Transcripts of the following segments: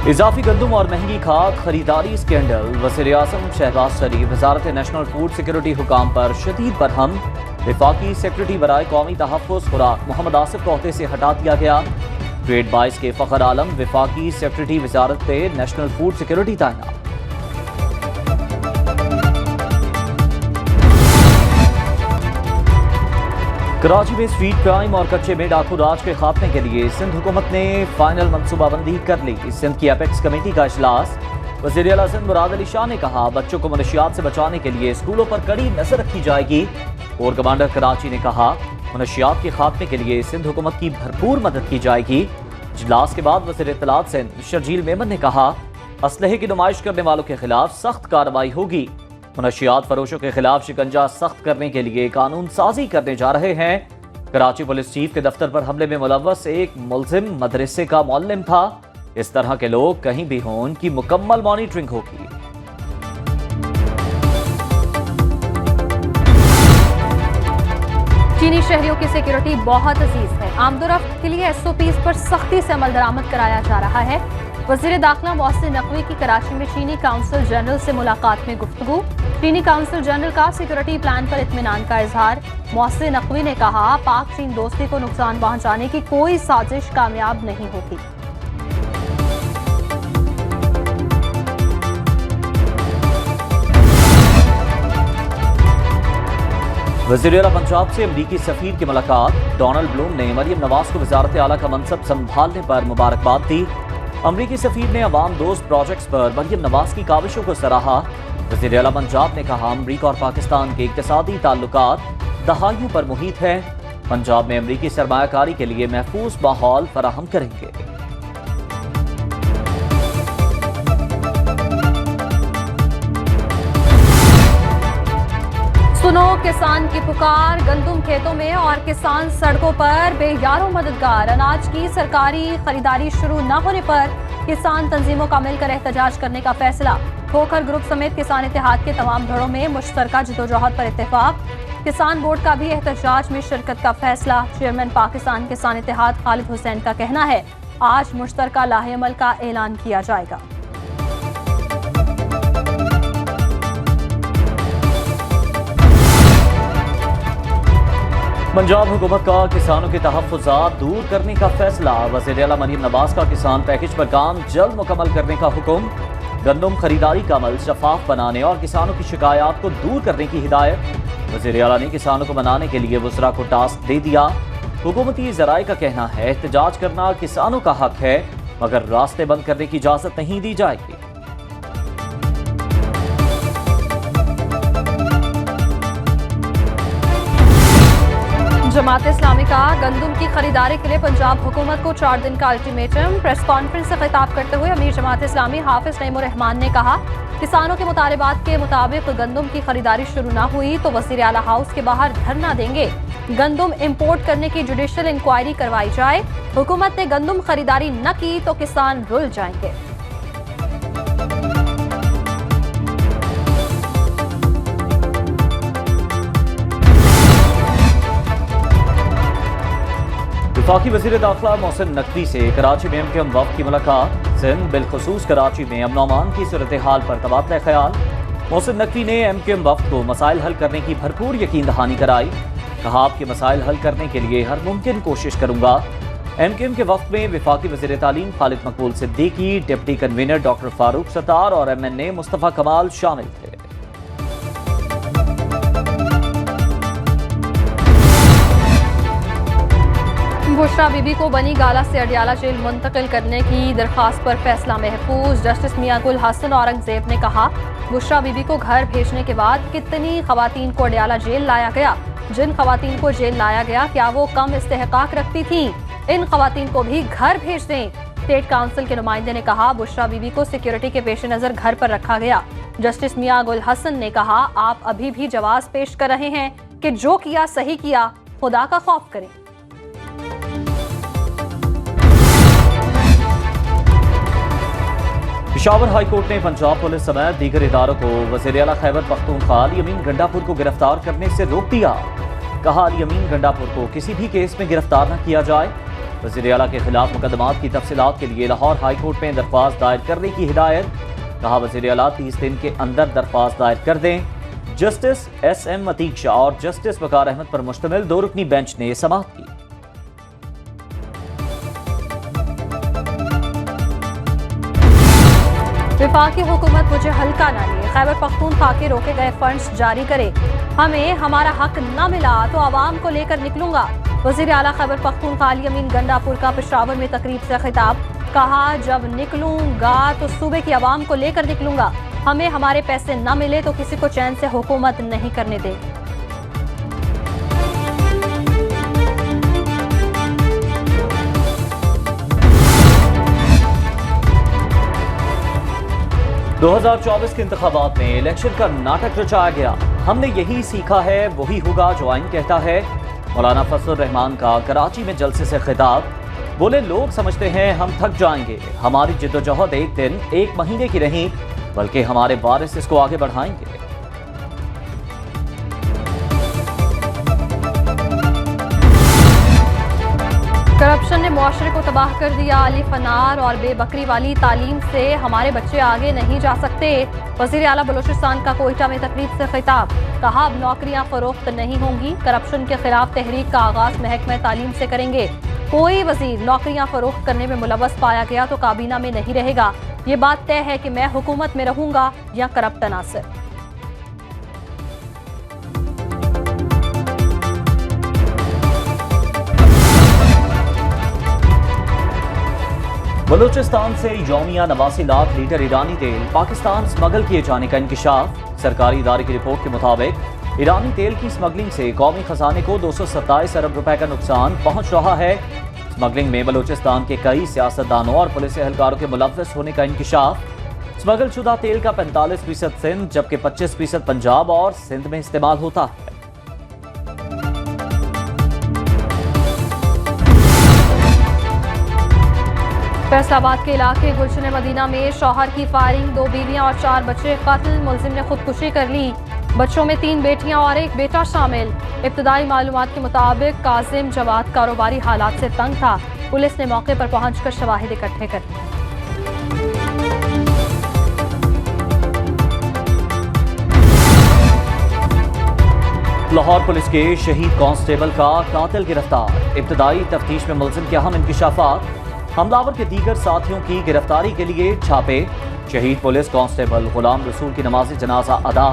इजाफी गंदम और महंगी खाद खरीदारी स्कैंडल। वज़ीर-ए-आज़म शहबाज शरीफ वज़ारत नेशनल फूड सिक्योरिटी हुकाम पर शदीद बरहम। वफाकी सेक्रेटरी बराए कौमी तहफ़्फ़ुज़ खुराक मोहम्मद आसिफ को ओहदे से हटा दिया गया। ग्रेड 22 के फ़खर आलम वफाकी सेक्रेटरी वज़ारत नेशनल फूड सिक्योरिटी तैनात। कराची में स्ट्रीट क्राइम और कच्चे में डाकू राज के खात्मे के लिए सिंध हुकूमत ने फाइनल मनसूबाबंदी कर ली। सिंध की एपेक्स कमेटी का इजलास। वज़ीर-ए-आला सिंध मुराद अली शाह ने कहा, बच्चों को मनशियात से बचाने के लिए स्कूलों पर कड़ी नजर रखी जाएगी। कोर कमांडर कराची ने कहा, मनशियात के खात्मे के लिए सिंध हुकूमत की भरपूर मदद की जाएगी। इजलास के बाद वज़ीर इत्तलात सिंध शर्जील मेमन ने कहा, असलहे की नुमाइश करने वालों के खिलाफ सख्त कार्रवाई होगी। मनशियात फरोशों के खिलाफ शिकंजा सख्त करने के लिए कानून साजी करने जा रहे हैं। कराची पुलिस चीफ के दफ्तर पर हमले में मुलव्वस एक मुल्जिम मदरसे का मौल्लिम था। इस तरह के लोग कहीं भी हों, उनकी मुकम्मल मॉनिटरिंग होगी। चीनी शहरियों की सिक्योरिटी बहुत अजीज है। आमदोरफ्त के लिए SOPs पर सख्ती से अमल दरामद कराया जा रहा है। वज़ीर दाखिला मोहसिन नकवी की कराची में चीनी काउंसिल जनरल से मुलाकात में गुफ्तगू। चीनी काउंसिल जनरल का सिक्योरिटी प्लान पर इत्मीनान का इजहार। मोहसिन नकवी ने कहा, पाक चीन दोस्ती को नुकसान पहुंचाने की कोई साजिश कामयाब नहीं होगी। वज़ीर-ए-आला पंजाब से अमरीकी सफीर की मुलाकात। डोनाल्ड ब्लूम ने मरियम नवाज को वज़ारत आला का मनसब संभालने पर मुबारकबाद दी। अमरीकी सफीर ने अवाम दोस्त प्रोजेक्ट्स पर मरियम नवाज की काविशों को सराहा। वज़ीर-ए-आला पंजाब ने कहा, अमरीका और पाकिस्तान के इक़्तिसादी ताल्लुकात दहाइयों पर मुहित हैं। पंजाब में अमरीकी सरमायाकारी के लिए महफूज माहौल फराहम करेंगे। सुनो किसान की पुकार। गंदम खेतों में और किसान सड़कों पर बेयारों मददगार। अनाज की सरकारी खरीदारी शुरू न होने पर किसान तंजीमों का मिलकर एहतजाज करने का फैसला। खोखर ग्रुप समेत किसान इत्तेहाद के तमाम धड़ों में मुश्तरका जिदोजहद पर इत्तेफाक। किसान बोर्ड का भी एहतजाज में शिरकत का फैसला। चेयरमैन पाकिस्तान किसान इत्तेहाद खालिद हुसैन का कहना है, आज मुश्तरका लाहेअमल का ऐलान किया जाएगा। पंजाब हुकूमत का किसानों के तहफ़्फ़ुज़ात दूर करने का फैसला। वज़ीर-ए-आला मरियम नवाज का किसान पैकेज पर काम जल्द मुकम्मल करने का हुक्म। गंदम खरीदारी का अमल शफाफ बनाने और किसानों की शिकायत को दूर करने की हिदायत। वज़ीर-ए-आला ने किसानों को मनाने के लिए वज़रा को टास्क दे दिया। हुकूमती ज़राए का कहना है, एहतजाज करना किसानों का हक है, मगर रास्ते बंद करने की इजाज़त नहीं दी जाएगी। जमात इस्लामी का गंदम की खरीदारी के लिए पंजाब हुकूमत को 4 दिन का अल्टीमेटम। प्रेस कॉन्फ्रेंस से खिताब करते हुए अमीर जमात इस्लामी हाफिज नईमुर रहमान ने कहा, किसानों के मुतालिबात के मुताबिक गंदम की खरीदारी शुरू न हुई तो वज़ीर आला हाउस के बाहर धरना देंगे। गंदम इंपोर्ट करने की जुडिशल इंक्वायरी करवाई जाए। हुकूमत ने गंदम खरीदारी न की तो किसान रुल जाएंगे। वफाकी वज़ीर दाखिला मोहसिन नकवी से कराची में MKM वफ़द की मुलाकात। सिंध बिलखुसूस कराची में अमन अमान की सूरत हाल पर तबादला ख्याल। मोहसिन नकवी ने MKM वफ़द को मसाइल हल करने की भरपूर यकीन दहानी कराई। कहा, आपके मसाइल हल करने के लिए हर मुमकिन कोशिश करूंगा। MKM के वफ़द में वफाकी वज़ीर तालीम खालिद मकबूल Siddiqui, deputy convener doctor Farooq Sattar और MNA मुस्तफ़ा कमाल शामिल थे। बुशरा बीबी को बनी गाला से अडियाला जेल मुंतकिल करने की दरख्वास्त पर फैसला महफूज। जस्टिस मियां गुल हसन औरंगजेब ने कहा, बुशरा बीबी को घर भेजने के बाद कितनी खवातीन को अडियाला जेल लाया गया। जिन खवातीन को जेल लाया गया, क्या वो कम इस्तेहकाक रखती थीं? इन खवातीन को भी घर भेज दें। स्टेट काउंसिल के नुमाइंदे ने कहा, बुशरा बीबी को सिक्योरिटी के पेश नजर घर पर रखा गया। जस्टिस मियां गुल हसन ने कहा, आप अभी भी जवाब पेश कर रहे हैं कि जो किया सही किया, खुदा का खौफ करें। पेशावर हाई कोर्ट ने पंजाब पुलिस समेत दीगर इदारों को वज़ीर-ए-आला खैबर पख्तूनख्वा अली अमीन गंडापुर को गिरफ्तार करने से रोक दिया। कहा, अली अमीन गंडापुर को किसी भी केस में गिरफ्तार न किया जाए। वज़ीर आला के खिलाफ मुकदमात की तफसीलात के लिए लाहौर हाई कोर्ट में दरख्वास्त दायर करने की हिदायत। कहा वज़ीर आला 30 दिन के अंदर दरख्वास्त दायर कर दें। जस्टिस SM अतीक शाह और जस्टिस वकार अहमद पर मुश्तमिल 2 रुकनी बेंच ने समाअत की। विफाकी हुकूमत मुझे हल्का ना लिए, खैबर पख्तूनख्वा के रोके गए फंड्स जारी करे, हमें हमारा हक न मिला तो आवाम को लेकर निकलूंगा। वज़ीर आला खैबर पख्तूनख्वा अली अमीन गंडापुर का पेशावर में तकरीब से खिताब। कहा जब निकलूंगा तो सूबे की आवाम को लेकर निकलूंगा, हमें हमारे पैसे न मिले तो किसी को चैन से हुकूमत नहीं करने देंगे। दो 2024 के इंतखाबात में इलेक्शन का नाटक रचाया गया। हमने यही सीखा है वही होगा जो आइन कहता है। मौलाना फजल रहमान का कराची में जलसे से खिताब। बोले लोग समझते हैं हम थक जाएंगे, हमारी जिद्दोजहद एक दिन एक महीने की नहीं बल्कि हमारे वारिस इसको आगे बढ़ाएंगे। करप्शन ने मुआशरे को तबाह कर दिया। अलिफ अनार और बेबकरी वाली तालीम से हमारे बच्चे आगे नहीं जा सकते। वज़ीर आला बलूचिस्तान का कोयटा में तकरीब से खिताब। कहा अब नौकरियां फरोख्त नहीं होंगी, करप्शन के खिलाफ तहरीक का आगाज महकमा तालीम से करेंगे। कोई वजीर नौकरियां फरोख्त करने में मुलव्वस पाया गया तो काबीना में नहीं रहेगा। ये बात तय है कि मैं हुकूमत में रहूंगा या करप्ट अनासर। बलूचिस्तान से यौमिया 89 लाख लीटर ईरानी तेल पाकिस्तान स्मगल किए जाने का इंकशाफ। सरकारी इदारे की रिपोर्ट के मुताबिक ईरानी तेल की स्मगलिंग से कौमी खजाने को 227 अरब रुपए का नुकसान पहुंच रहा है। स्मगलिंग में बलूचिस्तान के कई सियासतदानों और पुलिस एहलकारों के मुलव्वस होने का इंकशाफ। स्मगल शुदा तेल का 45% सिंध जबकि 25% पंजाब और सिंध में इस्तेमाल होता है। फैसलाबाद के इलाके गुलशन मदीना में शौहर की फायरिंग, 2 बीवियां और 4 बच्चे कत्ल। मुलजिम ने खुदकुशी कर ली। बच्चों में 3 बेटियां और 1 बेटा शामिल। इब्तदाई मालूमात के मुताबिक काजिम जवाद कारोबारी हालात से तंग था। पुलिस ने मौके पर पहुंचकर शवाहिद इकट्ठे कर लिए। लाहौर पुलिस के शहीद कांस्टेबल का कातिल गिरफ्तार। इब्तदाई तफ्तीश में मुलजिम के अहम इंकशाफात। हमलावर के दीगर साथियों की गिरफ्तारी के लिए छापे। शहीद पुलिस कांस्टेबल गुलाम रसूल की नमाज़ी जनाजा अदा।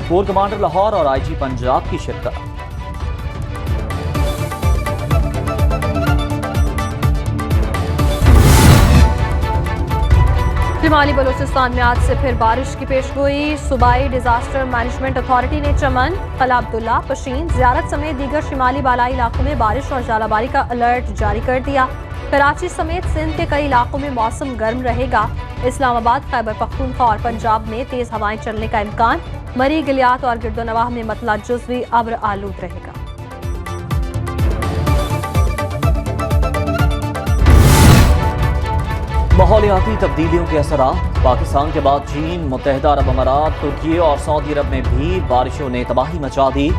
कोर कमांडर लाहौर और IG पंजाब की शिरकत। शिमाली बलूचिस्तान में आज से फिर बारिश की पेशगोई। सूबाई डिजास्टर मैनेजमेंट अथॉरिटी ने चमन, कला अब्दुल्ला, पशीन, ज़ियारत समेत दीगर शिमाली बालाई इलाकों में बारिश और जालाबारी का अलर्ट जारी कर दिया। कराची समेत सिंध के कई इलाकों में मौसम गर्म रहेगा। इस्लामाबाद, खैबर पख्तूनख्वा और पंजाब में तेज हवाएं चलने का इम्कान। मरी, गिलियात और गिरदोनवाह में मतला जुज़वी अब्र आलूद रहेगा। माहौलियाती तब्दीलियों के असरात। पाकिस्तान के बाद चीन, मुत्तहिदा अरब अमारात, तुर्की और सऊदी अरब में भी बारिशों ने तबाही मचा दी।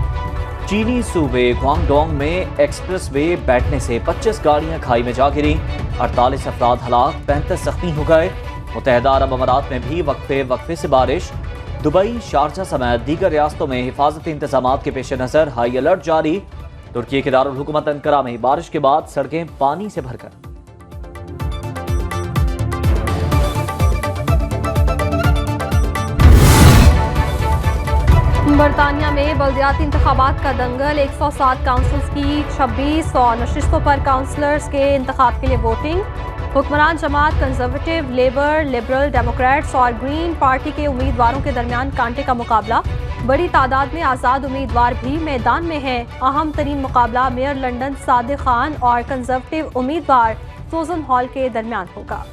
चीनी सूबे ग्वांगडोंग में एक्सप्रेस वे बैठने से 25 गाड़ियां खाई में जा गिरी। 48 अफराद हलाक, 35 जख्मी हो गए। मुत्तहिदा अरब अमारात में भी वक्फे से बारिश। दुबई, शारजा समेत दीगर रियासतों में हिफाजती इंतजामात के पेश नज़र हाई अलर्ट जारी। तुर्की के दारुल हुकूमत अंकारा में बारिश के बाद सड़कें पानी से भरकर। बरतानिया में बल्दियाती इंतखाबात का दंगल। 107 काउंसिल्स की 2600 नशिस्तों पर काउंसलर्स के इंतखाब के लिए वोटिंग। हुक्मरान जमात कंजर्वेटिव, लेबर, लिबरल, डेमोक्रेट्स और ग्रीन पार्टी के उम्मीदवारों के दरमियान कांटे का मुकाबला। बड़ी तादाद में आज़ाद उम्मीदवार भी मैदान में हैं। अहम तरीन मुकाबला मेयर लंदन सादिक खान और कंजर्वेटिव उम्मीदवार सूजन हॉल के दरमियान होगा।